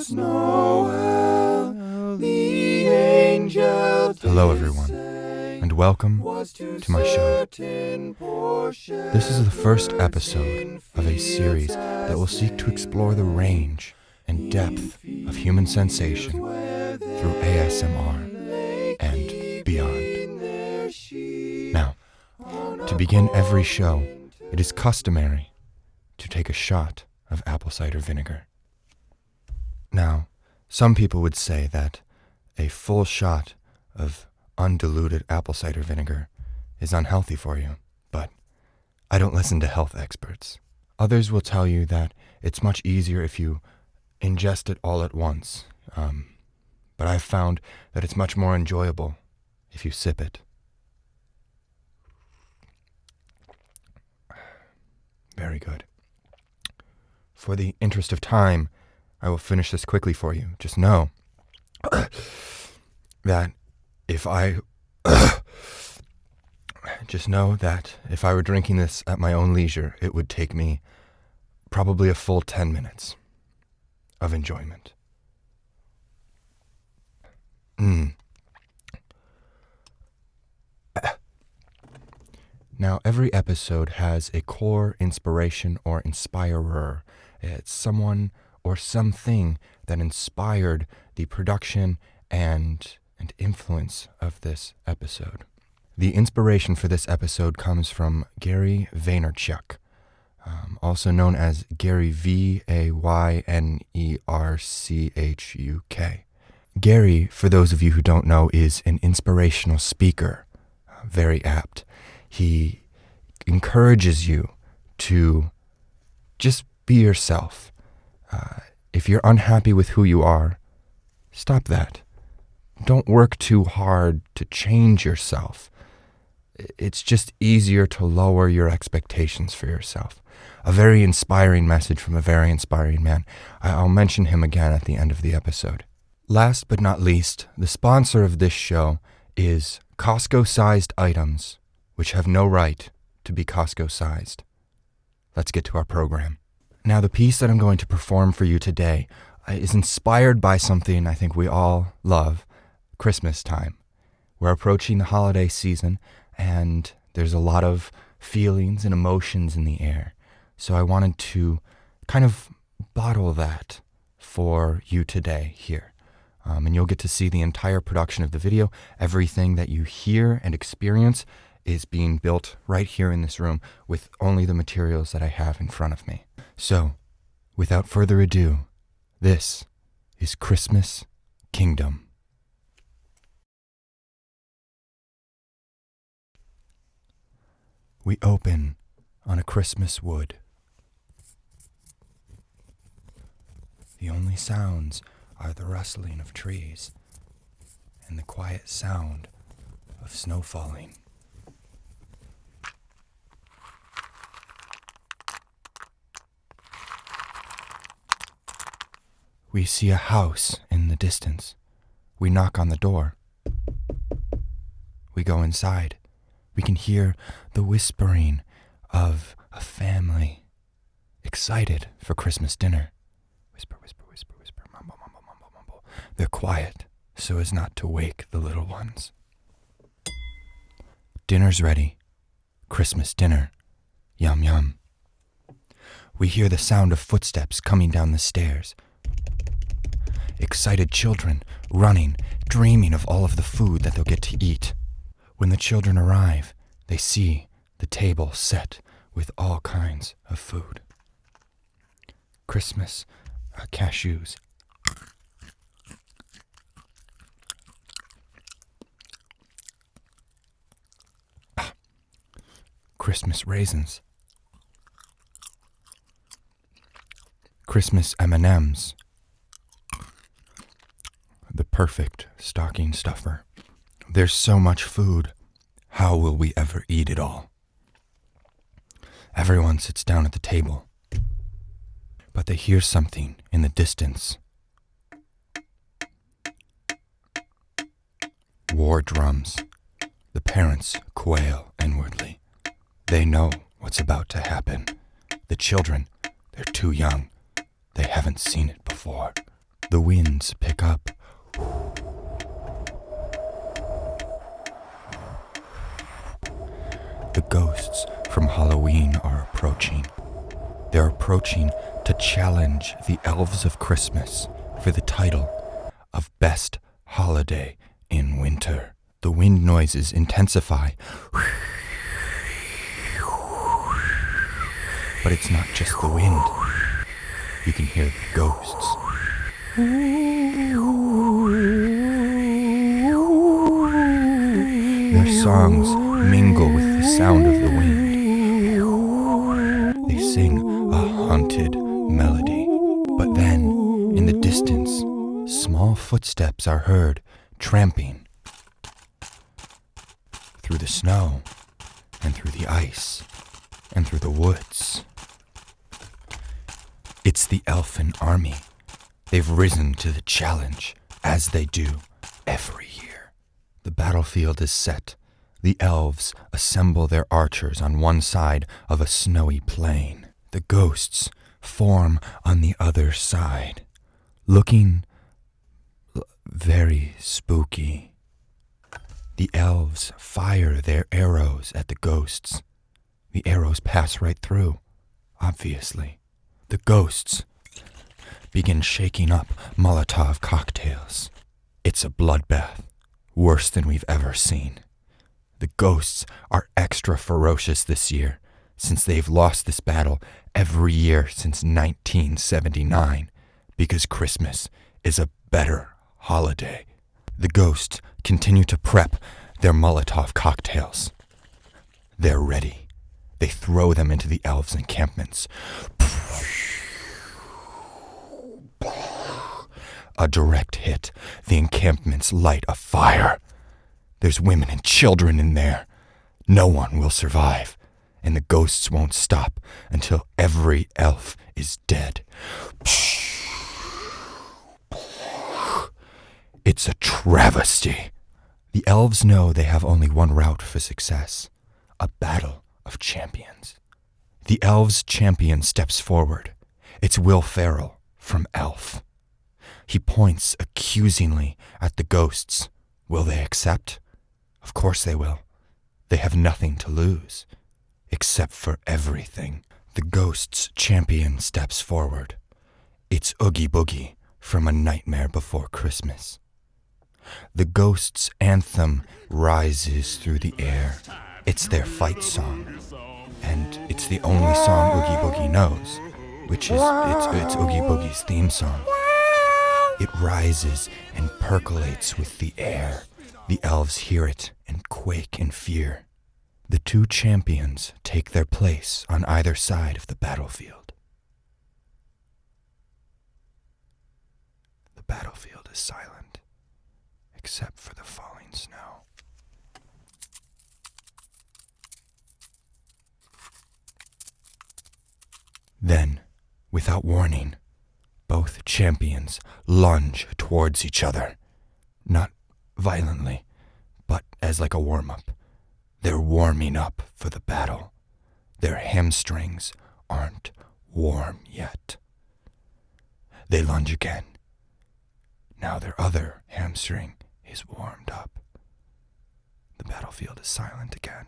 was Noel, the angels. Hello everyone, and welcome to my show. This is the first episode of a series that will seek to explore the range and depth of human sensation through ASMR and beyond. Now, to begin every show, it is customary to take a shot of apple cider vinegar. Now, some people would say that a full shot of undiluted apple cider vinegar is unhealthy for you, but I don't listen to health experts. Others will tell you that it's much easier if you ingest it all at once, but I've found that it's much more enjoyable if you sip it. Very good. For the interest of time, I will finish this quickly for you. Just know that if I were drinking this at my own leisure, it would take me probably a full 10 minutes of enjoyment. Now, every episode has a core inspiration or inspirer. It's someone or something that inspired the production and influence of this episode. The inspiration for this episode comes from Gary Vaynerchuk, also known as Gary Vaynerchuk. Gary, for those of you who don't know, is an inspirational speaker, very apt. He encourages you to just be yourself. If you're unhappy with who you are, stop that. Don't work too hard to change yourself. It's just easier to lower your expectations for yourself. A very inspiring message from a very inspiring man. I'll mention him again at the end of the episode. Last but not least, the sponsor of this show is Costco-sized items, which have no right to be Costco-sized. Let's get to our program. Now, the piece that I'm going to perform for you today is inspired by something I think we all love, Christmas time. We're approaching the holiday season, and there's a lot of feelings and emotions in the air. So I wanted to kind of bottle that for you today here. And you'll get to see the entire production of the video. Everything that you hear and experience is being built right here in this room with only the materials that I have in front of me. So, without further ado, this is Christmas Kingdom. We open on a Christmas wood. The only sounds are the rustling of trees and the quiet sound of snow falling. We see a house in the distance. We knock on the door. We go inside. We can hear the whispering of a family excited for Christmas dinner. Whisper, whisper, whisper, whisper, mumble, mumble, mumble, mumble. They're quiet so as not to wake the little ones. Dinner's ready. Christmas dinner. Yum, yum. We hear the sound of footsteps coming down the stairs. Excited children running, dreaming of all of the food that they'll get to eat. When the children arrive, they see the table set with all kinds of food. Christmas cashews. Christmas raisins. Christmas M&Ms. The perfect stocking stuffer. There's so much food. How will we ever eat it all? Everyone sits down at the table, but they hear something in the distance. War drums. The parents quail inwardly. They know what's about to happen. The children, they're too young. They haven't seen it before. The winds pick up. The ghosts from Halloween are approaching. They're approaching to challenge the elves of Christmas for the title of Best Holiday in Winter. The wind noises intensify. But it's not just the wind. You can hear the ghosts. Their songs mingle with the sound of the wind. They sing a haunted melody. But then, in the distance, small footsteps are heard tramping through the snow and through the ice and through the woods. It's the elfin army. They've risen to the challenge, as they do every year. The battlefield is set. The elves assemble their archers on one side of a snowy plain. The ghosts form on the other side, looking very spooky. The elves fire their arrows at the ghosts. The arrows pass right through, obviously. The ghosts begin shaking up Molotov cocktails. It's a bloodbath, worse than we've ever seen. The ghosts are extra ferocious this year, since they've lost this battle every year since 1979, because Christmas is a better holiday. The ghosts continue to prep their Molotov cocktails. They're ready. They throw them into the elves' encampments. A direct hit. The encampments light afire. There's women and children in there. No one will survive, and the ghosts won't stop until every elf is dead. It's a travesty. The elves know they have only one route for success: a battle of champions. The elves' champion steps forward. It's Will Ferrell from Elf. He points accusingly at the ghosts. Will they accept? Of course they will. They have nothing to lose, except for everything. The ghosts' champion steps forward. It's Oogie Boogie from A Nightmare Before Christmas. The ghosts' anthem rises through the air. It's their fight song, and it's the only song Oogie Boogie knows, which is it's Oogie Boogie's theme song. It rises and percolates with the air. The elves hear it and quake in fear. The two champions take their place on either side of the battlefield. The battlefield is silent, except for the falling snow. Then, without warning, both champions lunge towards each other. Not violently, but as like a warm-up. They're warming up for the battle. Their hamstrings aren't warm yet. They lunge again. Now their other hamstring is warmed up. The battlefield is silent again.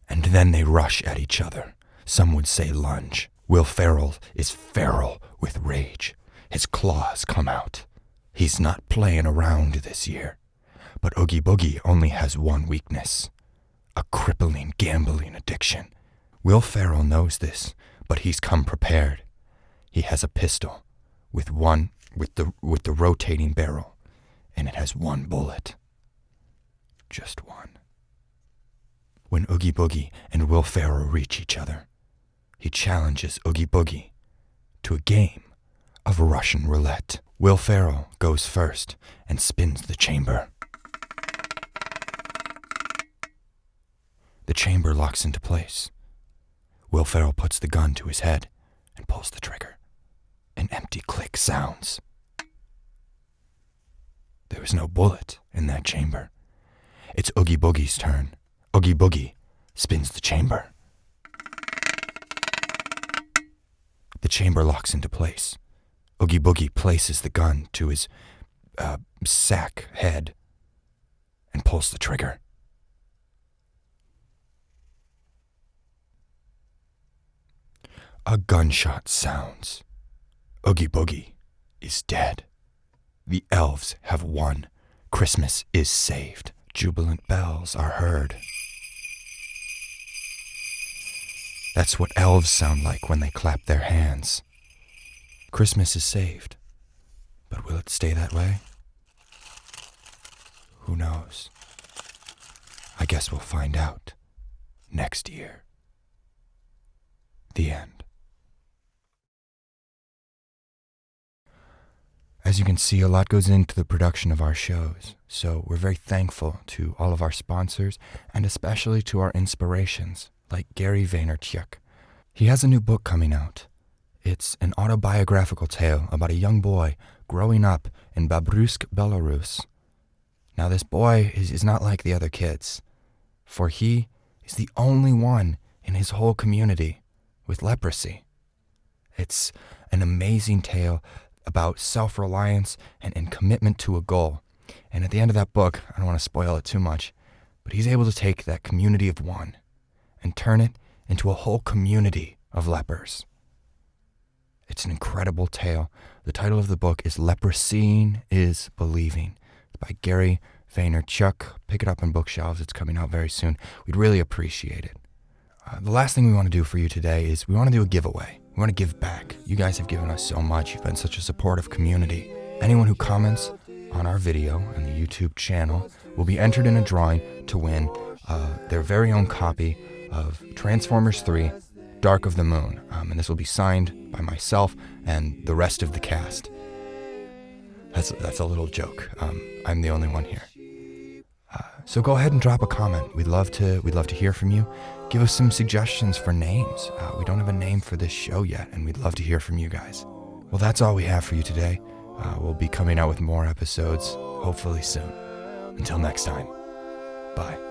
And then they rush at each other. Some would say lunge. Will Ferrell is feral with rage. His claws come out. He's not playing around this year. But Oogie Boogie only has one weakness: a crippling gambling addiction. Will Ferrell knows this, but he's come prepared. He has a pistol with the rotating barrel, and it has one bullet. Just one. When Oogie Boogie and Will Ferrell reach each other, he challenges Oogie Boogie to a game of Russian roulette. Will Ferrell goes first and spins the chamber. The chamber locks into place. Will Ferrell puts the gun to his head and pulls the trigger. An empty click sounds. There is no bullet in that chamber. It's Oogie Boogie's turn. Oogie Boogie spins the chamber. The chamber locks into place. Oogie Boogie places the gun to his sack head and pulls the trigger. A gunshot sounds. Oogie Boogie is dead. The elves have won. Christmas is saved. Jubilant bells are heard. That's what elves sound like when they clap their hands. Christmas is saved. But will it stay that way? Who knows? I guess we'll find out next year. The end. As you can see, a lot goes into the production of our shows, so we're very thankful to all of our sponsors and especially to our inspirations, like Gary Vaynerchuk. He has a new book coming out. It's an autobiographical tale about a young boy growing up in Babrusk, Belarus. Now this boy is not like the other kids, for he is the only one in his whole community with leprosy. It's an amazing tale about self-reliance and commitment to a goal. And at the end of that book, I don't want to spoil it too much, but he's able to take that community of one and turn it into a whole community of lepers. It's an incredible tale. The title of the book is Leprosy is Believing. It's by Gary Vaynerchuk. Pick it up on bookshelves. It's coming out very soon. We'd really appreciate it. The last thing we want to do for you today is we want to do a giveaway. We want to give back. You guys have given us so much. You've been such a supportive community. Anyone who comments on our video on the YouTube channel will be entered in a drawing to win their very own copy of Transformers 3 Dark of the Moon. And this will be signed by myself and the rest of the cast. That's a little joke. I'm the only one here. So go ahead and drop a comment. We'd love to hear from you. Give us some suggestions for names. We don't have a name for this show yet, and we'd love to hear from you guys. Well, that's all we have for you today. We'll be coming out with more episodes, hopefully soon. Until next time, bye.